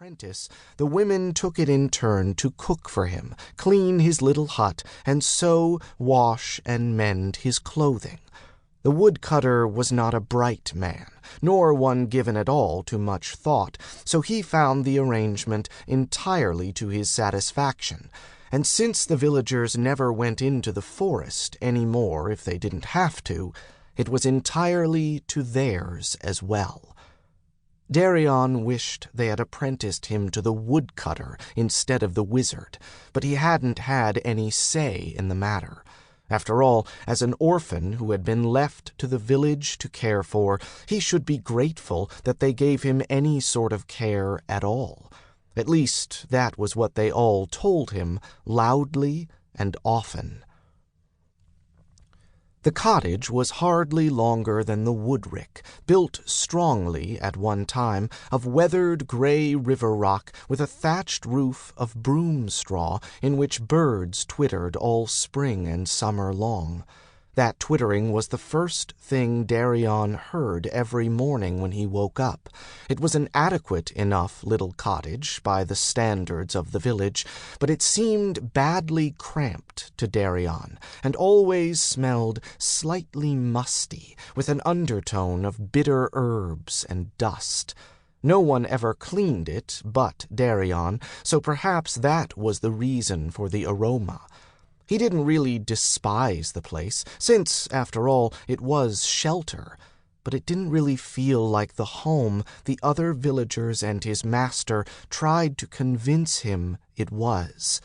apprentice, the women took it in turn to cook for him, clean his little hut, and sew, wash, and mend his clothing. The woodcutter was not a bright man, nor one given at all to much thought, so he found the arrangement entirely to his satisfaction, and since the villagers never went into the forest any more if they didn't have to, it was entirely to theirs as well. Darian wished they had apprenticed him to the woodcutter instead of the wizard, but he hadn't had any say in the matter. After all, as an orphan who had been left to the village to care for, he should be grateful that they gave him any sort of care at all. At least that was what they all told him, loudly and often. The cottage was hardly longer than the woodrick, built strongly at one time of weathered gray river rock with a thatched roof of broom straw in which birds twittered all spring and summer long. That twittering was the first thing Darian heard every morning when he woke up. It was an adequate enough little cottage by the standards of the village, but it seemed badly cramped to Darian, and always smelled slightly musty, with an undertone of bitter herbs and dust. No one ever cleaned it but Darian, so perhaps that was the reason for the aroma. He didn't really despise the place, since, after all, it was shelter, but it didn't really feel like the home the other villagers and his master tried to convince him it was.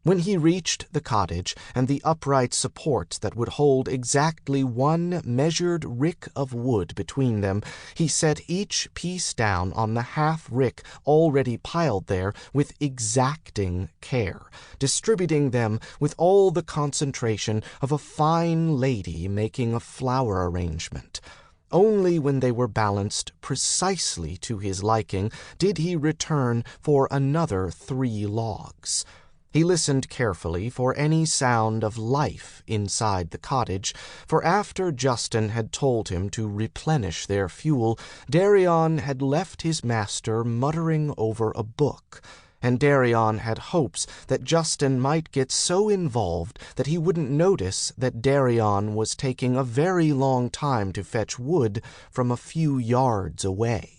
When he reached the cottage and the upright supports that would hold exactly one measured rick of wood between them, he set each piece down on the half-rick already piled there with exacting care, distributing them with all the concentration of a fine lady making a flower arrangement. Only when they were balanced precisely to his liking did he return for another 3 logs. He listened carefully for any sound of life inside the cottage, for after Justin had told him to replenish their fuel, Darian had left his master muttering over a book, and Darian had hopes that Justin might get so involved that he wouldn't notice that Darian was taking a very long time to fetch wood from a few yards away.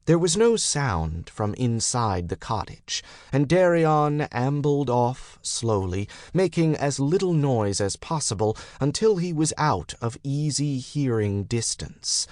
There was no sound from inside the cottage, and Darian ambled off slowly, making as little noise as possible until he was out of easy hearing distance.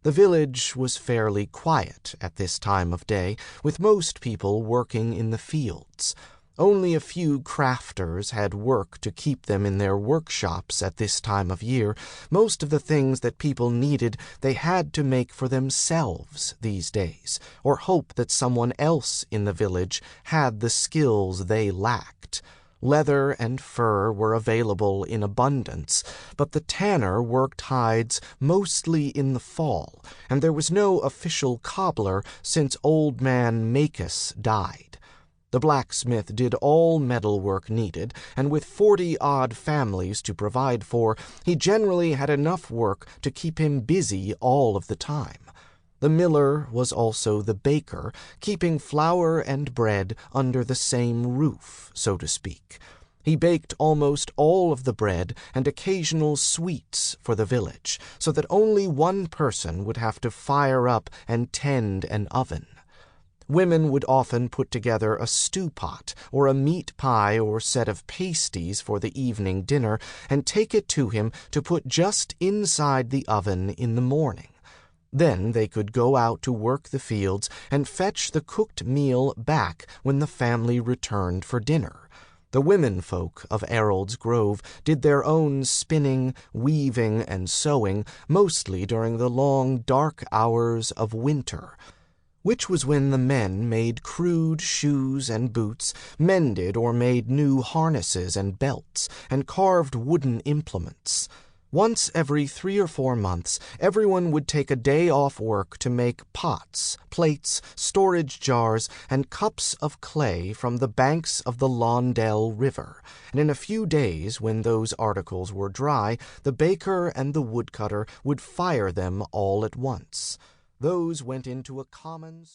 The village was fairly quiet at this time of day, with most people working in the fields. Only a few crafters had work to keep them in their workshops at this time of year. Most of the things that people needed they had to make for themselves these days, or hope that someone else in the village had the skills they lacked. Leather and fur were available in abundance, but the tanner worked hides mostly in the fall, and there was no official cobbler since old man Macus died. The blacksmith did all metalwork needed, and with 40-odd families to provide for, he generally had enough work to keep him busy all of the time. The miller was also the baker, keeping flour and bread under the same roof, so to speak. He baked almost all of the bread and occasional sweets for the village, so that only one person would have to fire up and tend an oven. Women would often put together a stew pot or a meat pie or set of pasties for the evening dinner and take it to him to put just inside the oven in the morning. Then they could go out to work the fields and fetch the cooked meal back when the family returned for dinner. The women folk of Errold's Grove did their own spinning, weaving, and sewing, mostly during the long, dark hours of winter, which was when the men made crude shoes and boots, mended or made new harnesses and belts, and carved wooden implements. Once every 3 or 4 months, everyone would take a day off work to make pots, plates, storage jars, and cups of clay from the banks of the Londell River, and in a few days, when those articles were dry, the baker and the woodcutter would fire them all at once. Those went into a common